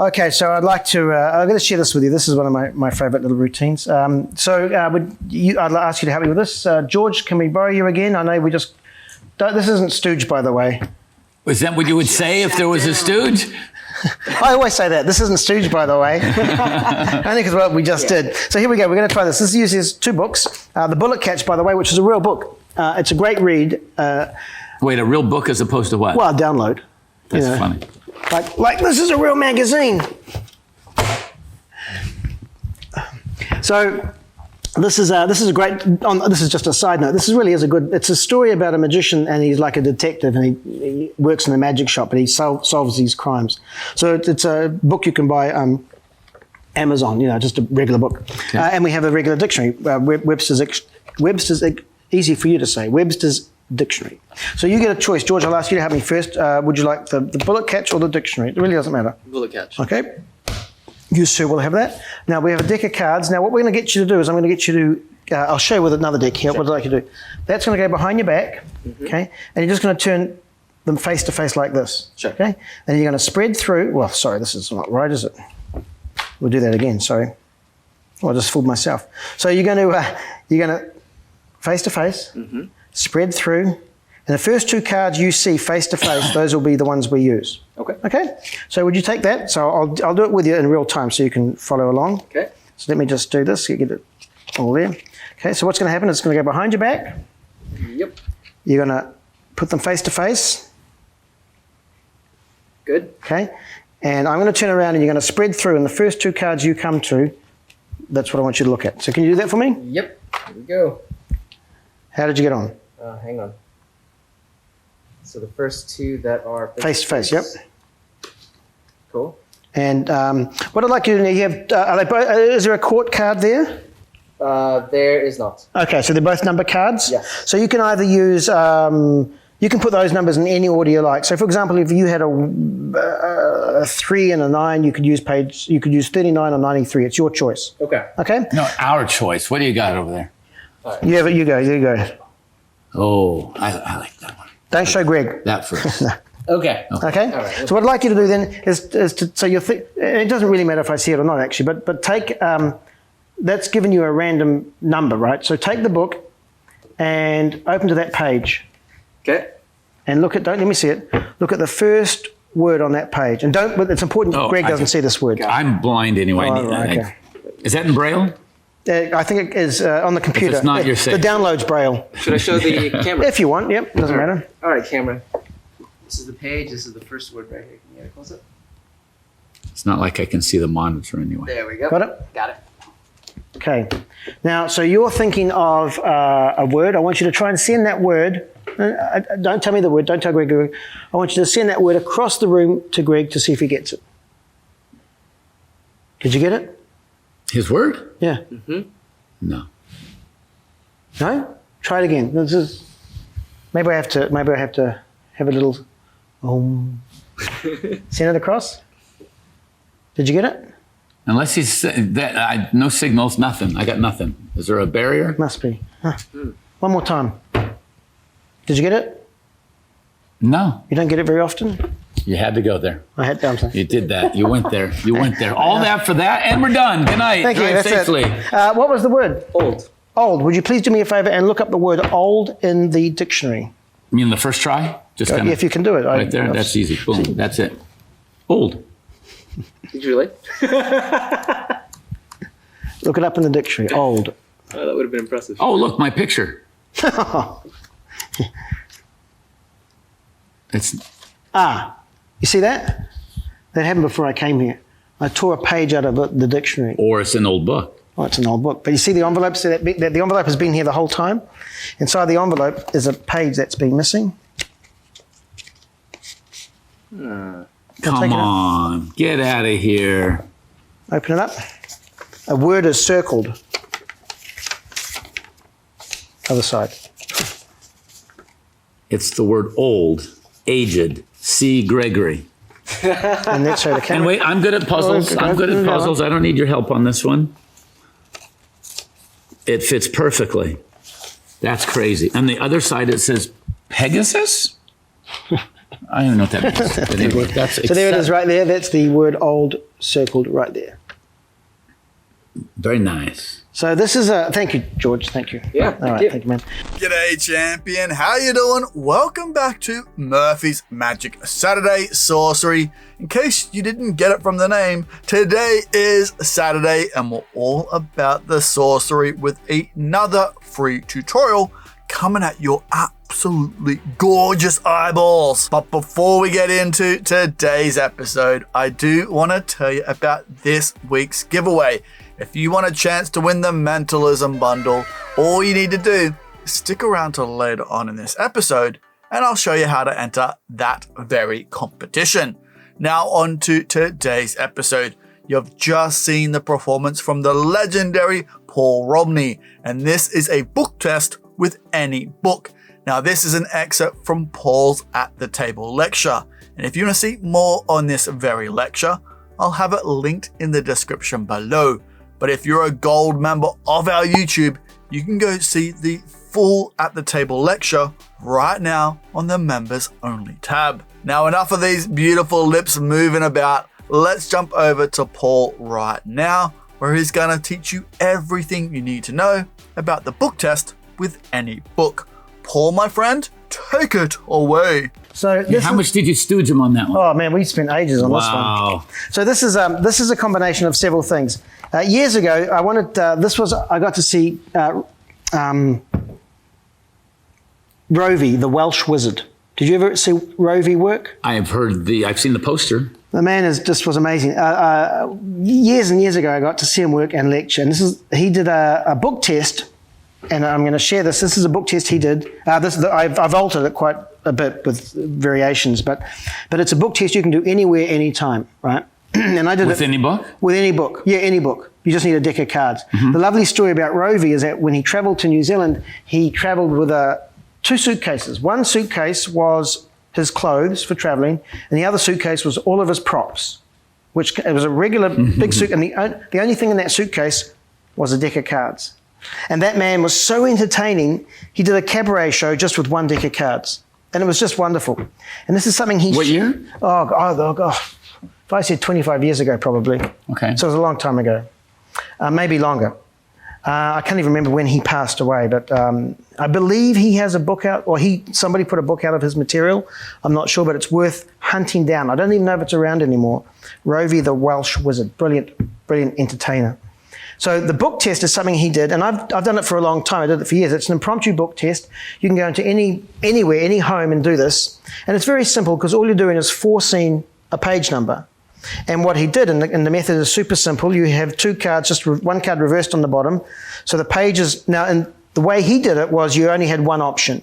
Okay, so I'd like to, I'm going to share this with you. This is one of my favourite little routines. I'd ask you to help me with this. George, can we borrow you again? I know this isn't Stooge, by the way. Was that what you would say if there was a Stooge? I always say that. This isn't Stooge, by the way. Only because what we just did. So here we go. We're going to try this. This uses 2 books. The Bullet Catch, by the way, which is a real book. It's a great read. Wait, a real book as opposed to what? Well, download. That's funny. Like this is a real magazine. So this is a great. This is just a side note. This really is a good. It's a story about a magician and he's like a detective and he works in a magic shop and he solves these crimes. So it's a book you can buy Amazon. Just a regular book. Okay. And we have a regular dictionary. Webster's easy for you to say. Webster's Dictionary. So you get a choice. George, I'll ask you to help me first. Would you like the Bullet Catch or the dictionary? It really doesn't matter. Bullet Catch. Okay. You, sir, will have that. Now, we have a deck of cards. Now, what we're going to get you to do is I'm going to get you to, I'll show you with another deck here. Sure. What I'd like you to do. That's going to go behind your back, okay? And you're just going to turn them face to face like this, sure. Okay? And you're going to spread through. Well, sorry, this is not right, is it? We'll do that again, sorry. Oh, I just fooled myself. So you're going to face to face, spread through, and the first 2 cards you see face to face, those will be the ones we use. Okay. Okay? So would you take that? So I'll do it with you in real time so you can follow along. Okay. So let me just do this, get it all there. Okay, so what's going to happen is it's going to go behind your back. Yep. You're going to put them face to face. Good. Okay? And I'm going to turn around and you're going to spread through, and the first 2 cards you come to, that's what I want you to look at. So can you do that for me? Yep. Here we go. How did you get on? Hang on. So the first 2 that are Face to face, yep. Cool. And what I'd like you to do, you have, is there a court card there? There is not. Okay, so they're both number cards? Yes. So you can either use, you can put those numbers in any order you like. So for example, if you had a 3 and a 9, you could use 39 or 93. It's your choice. Okay. Okay? No, our choice. What do you got over there? All right. You go. Oh, I like that one. Don't show Greg. That first. Okay. Okay? All right. So what I'd like you to do then is to, so you think, it doesn't really matter if I see it or not actually, but take, that's given you a random number, right? So take the book and open to that page. Okay. And look at, don't let me see it, look at the first word on that page. And don't, but it's important Greg doesn't see this word. I'm blind anyway. Oh, right, okay. Is that in Braille? I think it is on the computer. If it's not your The download's Braille. Should I show the camera? If you want, yep, doesn't matter. All right, camera. This is the page. This is the first word right here. Can you get it close up? It's not like I can see the monitor anyway. There we go. Got it? Got it. Okay. Now, so you're thinking of a word. I want you to try and send that word. Don't tell me the word. Don't tell Greg. I want you to send that word across the room to Greg to see if he gets it. Did you get it? His word? Yeah. No. No? Try it again. This is, maybe I have to have a little send it across. Did you get it? Unless he's no signals, nothing. I got nothing. Is there a barrier? Must be. Huh. One more time. Did you get it? No. You don't get it very often? You had to go there. I had to. You did that. You went there. You went there. All that for that, and we're done. Good night. Thank you. Drive That's safely. it. What was the word? Old. Old. Would you please do me a favor and look up the word old in the dictionary? You mean the first try? Just kind of If you can do it. right there. That's easy. Boom. That's it. Old. Did you really? Look it up in the dictionary. Old. Oh, that would have been impressive. Oh, look, my picture. It's You see that? That happened before I came here. I tore a page out of the dictionary. or it's an old book. Oh, it's an old book. But you see the envelope? So that the envelope has been here the whole time. Inside the envelope is a page that's been missing. Come on, get out of here. Open it up. A word is circled. Other side. It's the word old, aged, C. Gregory. And let's show the camera. And wait, I'm good at puzzles. I'm good at puzzles. I don't need your help on this one. It fits perfectly. That's crazy. On the other side, it says Pegasus? I don't know what that means. But anyway, that's So there it is right there. That's the word old circled right there. Very nice. So this is thank you, George. Thank you. Yeah, All right. Thank you, man. G'day, champion. How you doing? Welcome back to Murphy's Magic Saturday Sorcery. In case you didn't get it from the name, today is Saturday and we're all about the sorcery with another free tutorial coming at your absolutely gorgeous eyeballs. But before we get into today's episode, I do want to tell you about this week's giveaway. If you want a chance to win the Mentalism bundle, all you need to do is stick around till later on in this episode and I'll show you how to enter that very competition. Now on to today's episode. You've just seen the performance from the legendary Paul Romhany, and this is a book test with any book. Now this is an excerpt from Paul's At the Table lecture, and if you want to see more on this very lecture, I'll have it linked in the description below. But if you're a gold member of our YouTube, you can go see the full At the Table lecture right now on the members only tab. Now enough of these beautiful lips moving about. Let's jump over to Paul right now, where he's going to teach you everything you need to know about the book test with any book. Paul, my friend, take it away. So How much did you stooge him on that one? Oh man, we spent ages on this one. Wow. So this is a combination of several things. Years ago, I got to see Rovey, the Welsh wizard. Did you ever see Rovey work? I've seen the poster. The man was amazing. Years and years ago, I got to see him work and lecture. And he did a book test, and I'm going to share this. This is a book test he did. I've altered it quite a bit with variations, but it's a book test you can do anywhere, anytime, right? And I did With any book? With any book. Yeah, any book. You just need a deck of cards. The lovely story about Rovey is that when he traveled to New Zealand, he traveled with two suitcases. One suitcase was his clothes for traveling, and the other suitcase was all of his props, which it was a regular big suit, and the only thing in that suitcase was a deck of cards. And that man was so entertaining, he did a cabaret show just with one deck of cards. And it was just wonderful. And this is something What year? Oh, God. If I said 25 years ago, probably. Okay. So it was a long time ago. Maybe longer. I can't even remember when he passed away, but I believe he has a book out, or somebody put a book out of his material. I'm not sure, but it's worth hunting down. I don't even know if it's around anymore. Rovey the Welsh Wizard. Brilliant entertainer. So the book test is something he did, and I've done it for a long time. I did it for years. It's an impromptu book test. You can go into anywhere, any home and do this. And it's very simple because all you're doing is forcing a page number. And what he did, and the method is super simple. You have two cards, just one card reversed on the bottom. So the pages, now, and the way he did it was you only had one option.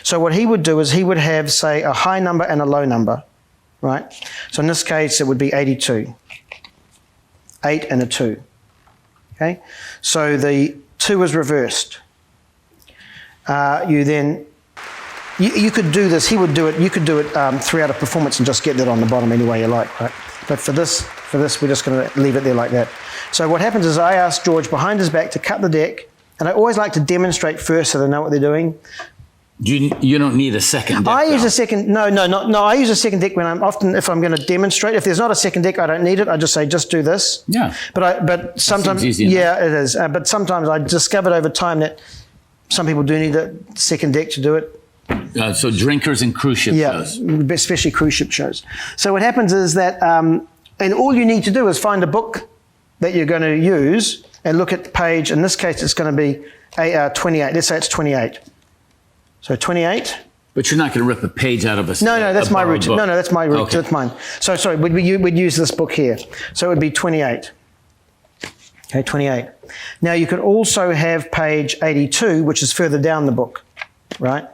So what he would do is he would have, say, a high number and a low number, right? So in this case, it would be 82. 8 and a 2. Okay? So the 2 is reversed. You could do this, he would do it, you could do it throughout a performance and just get that on the bottom any way you like, right? But for this, we're just going to leave it there like that. So what happens is I ask George behind his back to cut the deck, and I always like to demonstrate first so they know what they're doing. You don't need a second deck. I use a second, I use a second deck when if I'm going to demonstrate. If there's not a second deck, I don't need it. I just say, just do this. Yeah. But sometimes, easy enough. yeah, it is. But sometimes I discovered over time that some people do need a second deck to do it. So drinkers and cruise ship shows. Yeah, especially cruise ship shows. So what happens is that, and all you need to do is find a book that you're going to use and look at the page. In this case, it's going to be 28. Let's say it's 28. So 28. But you're not going to rip a page out of a No, that's my route. book. No, that's my route. Okay. That's mine. So sorry, we'd use this book here. So it would be 28. Okay, 28. Now you could also have page 82, which is further down the book, right?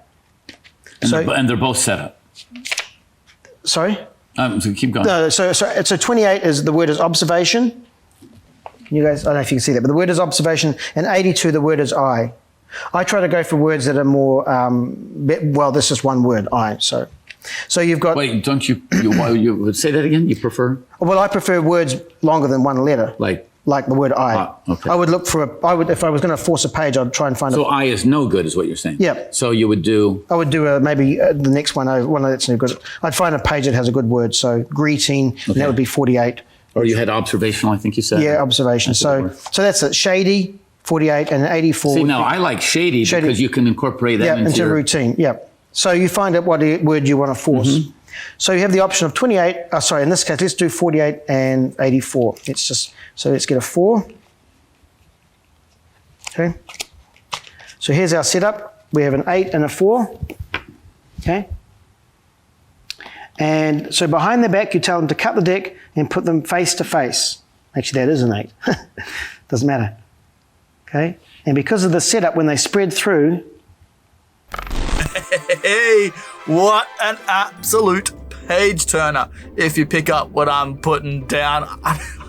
And they're both set up. Sorry? So keep going. No, so 28 is the word is observation. You guys, I don't know if you can see that, but the word is observation, and 82, the word is I. I try to go for words that are more, this is one word, I. So you've got... Wait, don't you would say that again? You prefer? Well, I prefer words longer than one letter. Like like the word I. Okay. I would look for if I was going to force a page, I'd try and find So I is no good, is what you're saying. Yeah. So you would do. I would do maybe the next one that's no good. I'd find a page that has a good word. So greeting, and that would be 48. Or you had observational, I think you said. Yeah, observation. So that's it. Shady, 48, and 84. See, now I like shady because you can incorporate that into your routine. Yeah. So you find out what word you want to force. So you have the option of 28. Sorry, in this case, let's do 48 and 84. Let's get a 4. Okay. So here's our setup. We have an 8 and a 4. Okay. And so behind the back, you tell them to cut the deck and put them face to face. Actually, that is an 8. Doesn't matter. Okay. And because of the setup, when they spread through. Hey, what an absolute page turner. If you pick up what I'm putting down.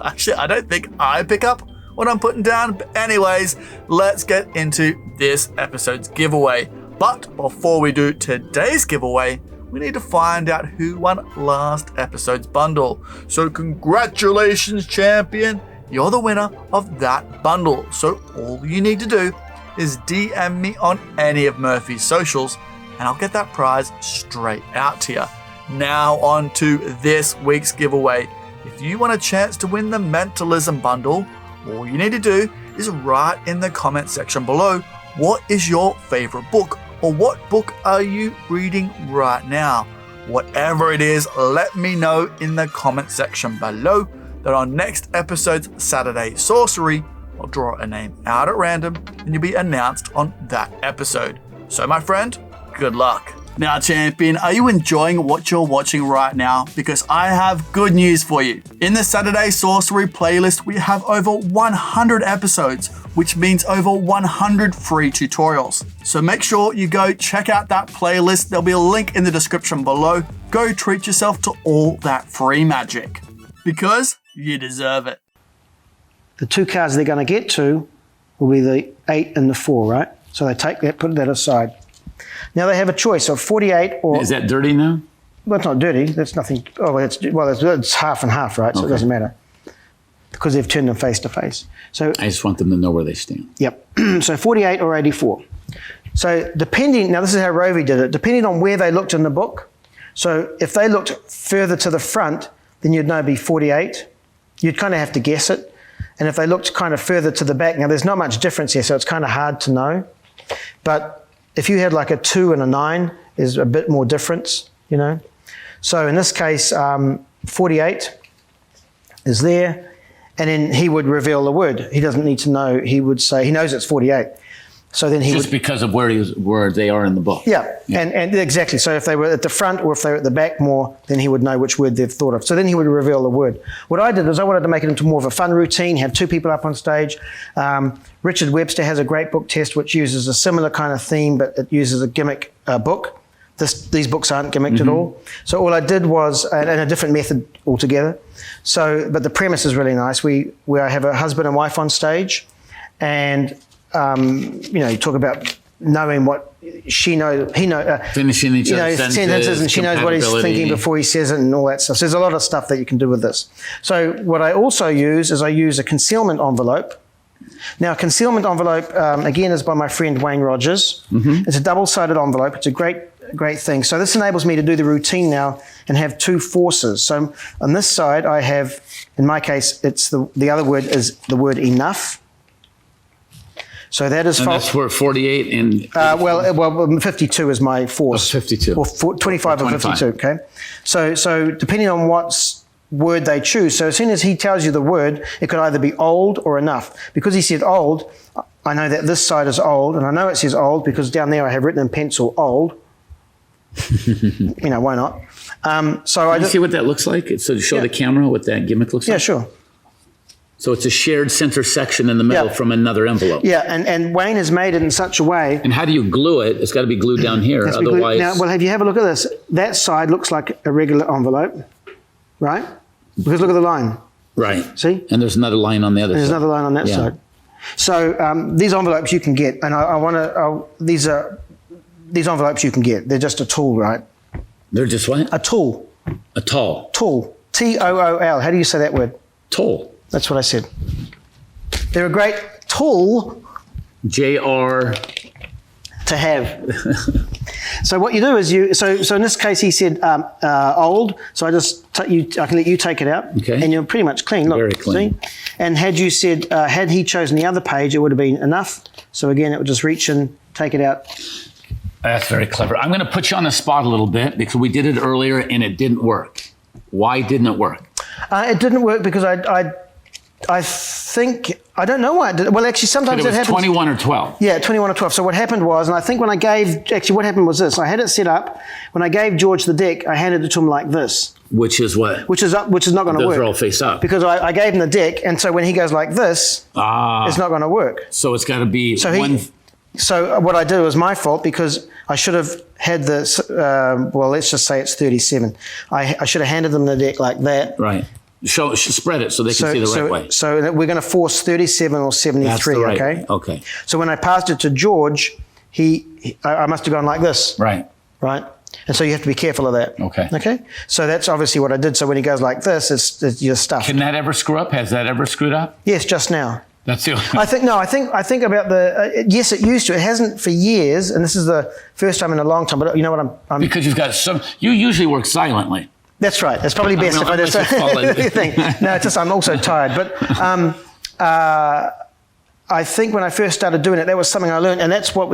Actually, I don't think I pick up what I'm putting down. But anyways, let's get into this episode's giveaway. But before we do today's giveaway, we need to find out who won last episode's bundle. So congratulations, champion. You're the winner of that bundle. So all you need to do is DM me on any of Murphy's socials and I'll get that prize straight out to you. Now on to this week's giveaway. If you want a chance to win the Mentalism bundle, all you need to do is write in the comment section below what is your favorite book or what book are you reading right now. Whatever it is, let me know in the comment section below that on next episode's Saturday Sorcery, I'll draw a name out at random and you'll be announced on that episode. So my friend, good luck. Now champion, are you enjoying what you're watching right now? Because I have good news for you. In the Saturday Sorcery playlist, we have over 100 episodes, which means over 100 free tutorials. So make sure you go check out that playlist. There'll be a link in the description below. Go treat yourself to all that free magic. Because you deserve it. The 2 cards they're going to get to will be the 8 and the 4, right? So they take that, put that aside. Now they have a choice of 48 or... Is that dirty now? Well, it's not dirty. That's nothing... it's half and half, right? So it doesn't matter. Because they've turned them face to face. So I just want them to know where they stand. Yep. So 48 or 84. So depending... Now this is how Rovi did it. Depending on where they looked in the book. So if they looked further to the front, then you'd know it'd be 48. You'd kind of have to guess it. And if they looked kind of further to the back, now there's not much difference here, so it's kind of hard to know. But if you had like a 2 and a 9, there's a bit more difference, you know. So in this case, 48 is there, and then he would reveal the word. He doesn't need to know. He would say, he knows it's 48. So then he just because of where they are in the book. Yeah. And exactly. So if they were at the front or if they were at the back more, then he would know which word they've thought of. So then he would reveal the word. What I did is I wanted to make it into more of a fun routine, have 2 people up on stage. Richard Webster has a great book test which uses a similar kind of theme, but it uses a gimmick book. These books aren't gimmicked at all. So all I did was, and a different method altogether. So, but the premise is really nice. We have a husband and wife on stage, and you talk about knowing what she knows, finishing each other's sentences, and she knows what he's thinking before he says it and all that stuff. So there's a lot of stuff that you can do with this. So what I also use is I use a concealment envelope. Now, a concealment envelope, again, is by my friend Wayne Rogers. It's a double-sided envelope. It's a great thing. So this enables me to do the routine now and have 2 forces. So on this side, I have, in my case, it's the other word is the word enough. So that is... And that's where 48 and... well, 52 is my force. 52. Or 25 or 52, okay? So depending on what word they choose, so as soon as he tells you the word, it could either be old or enough. Because he said old, I know that this side is old, and I know it says old because down there I have written in pencil old. Why not? So Can you see what that looks like? So to show the camera what that gimmick looks like? Yeah, sure. So it's a shared center section in the middle from another envelope. Yeah, and Wayne has made it in such a way. And how do you glue it? It's got to be glued down here, otherwise... Now, well, if you have a look at this, that side looks like a regular envelope, right? Because look at the line. Right. See? And there's another line on the other side. There's another line on that side. So these envelopes you can get, and these envelopes you can get. They're just a tool, right? They're just what? A tool. A tool. Tool. Tool. How do you say that word? Tool. That's what I said. They're a great tool JR. to have. So what you do is so in this case he said old. So I can let you take it out. Okay. And you're pretty much clean. Look, Very clean. See? And had you said had he chosen the other page, it would have been enough. So again, it would just reach and take it out. That's very clever. I'm going to put you on the spot a little bit because we did it earlier and it didn't work. Why didn't it work? It didn't work because I think I don't know why it did. Well, actually, sometimes But it was happens. 21 or 12. Yeah, 21 or 12. So what happened was, and I think when I gave, actually what happened was this. I had it set up. When I gave George the deck, I handed it to him like this. Which is what? Which is not going to work. Those are all face up. Because I gave him the deck, and so when he goes like this, it's not going to work. So it's got to be So what I did was my fault because I should have had the, well, let's just say it's 37. I should have handed them the deck like that. Right. Spread it so they can see the right way. So we're going to force 37 or 73, That's the right okay? way. Okay. So when I passed it to George, I must have gone like this. Right. Right? And so you have to be careful of that. Okay. Okay? So that's obviously what I did. So when he goes like this, it's your stuff. Can that ever screw up? Has that ever screwed up? Yes, just now. That's the I think about the, yes, it used to. It hasn't for years, and this is the first time in a long time, but you know what I'm because you've got you usually work silently. That's right. It's probably best if I just think. No, it's just I'm also tired. But I think when I first started doing it, that was something I learned, and that's what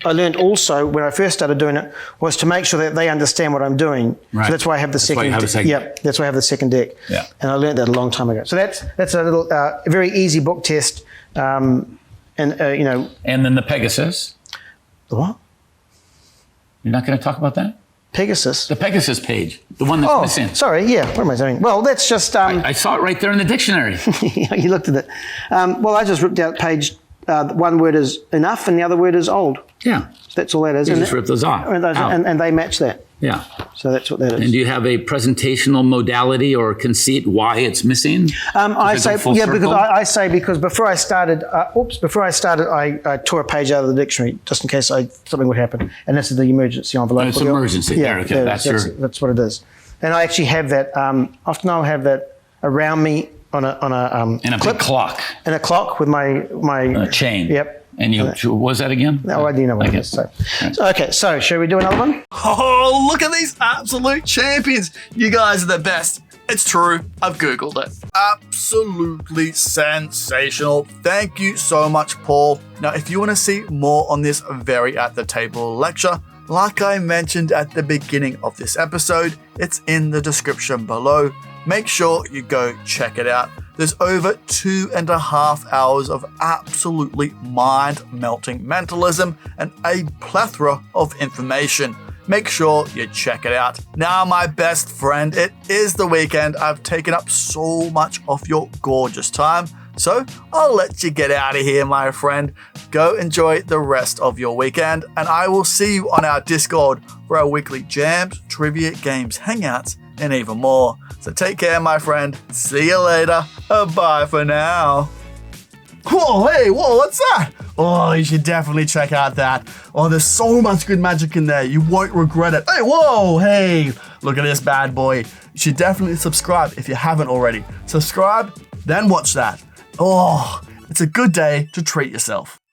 I learned also when I first started doing it, was to make sure that they understand what I'm doing. Right. So that's why I have the second deck. Yeah, that's why I have the second deck. Yeah. And I learned that a long time ago. So that's a little very easy book test, and you know. And then the Pegasus. The what? You're not going to talk about that? Pegasus. The Pegasus page, the one that's missing. Sorry, yeah. What am I doing? Well, that's just. I saw it right there in the dictionary. You looked at it. Well, I just ripped out page. One word is enough, and the other word is old. Yeah. That's all that is. You just rip those off. And they match that. Yeah. So that's what that is. And do you have a presentational modality or conceit why it's missing? I say because before I started, I tore a page out of the dictionary just in case something would happen. And this is the emergency envelope. It's emergency. Yeah, okay. That's what it is. And I actually have that. Often I'll have that around me on a in a clip, big clock. In a clock with my chain. Yep. And what was that again? No, I do know what it is. So, okay, so shall we do another one? Oh, look at these absolute champions. You guys are the best. It's true. I've Googled it. Absolutely sensational. Thank you so much, Paul. Now, if you want to see more on this very at the table lecture, like I mentioned at the beginning of this episode, it's in the description below. Make sure you go check it out. There's over 2.5 hours of absolutely mind-melting mentalism and a plethora of information. Make sure you check it out. Now, my best friend, it is the weekend. I've taken up so much of your gorgeous time, so I'll let you get out of here, my friend. Go enjoy the rest of your weekend, and I will see you on our Discord for our weekly jams, trivia, games, hangouts, and even more. So take care, my friend. See you later. Bye for now. Whoa, hey, whoa, what's that? Oh, you should definitely check out that. Oh, there's so much good magic in there. You won't regret it. Hey, whoa, hey, look at this bad boy. You should definitely subscribe if you haven't already. Subscribe, then watch that. Oh, it's a good day to treat yourself.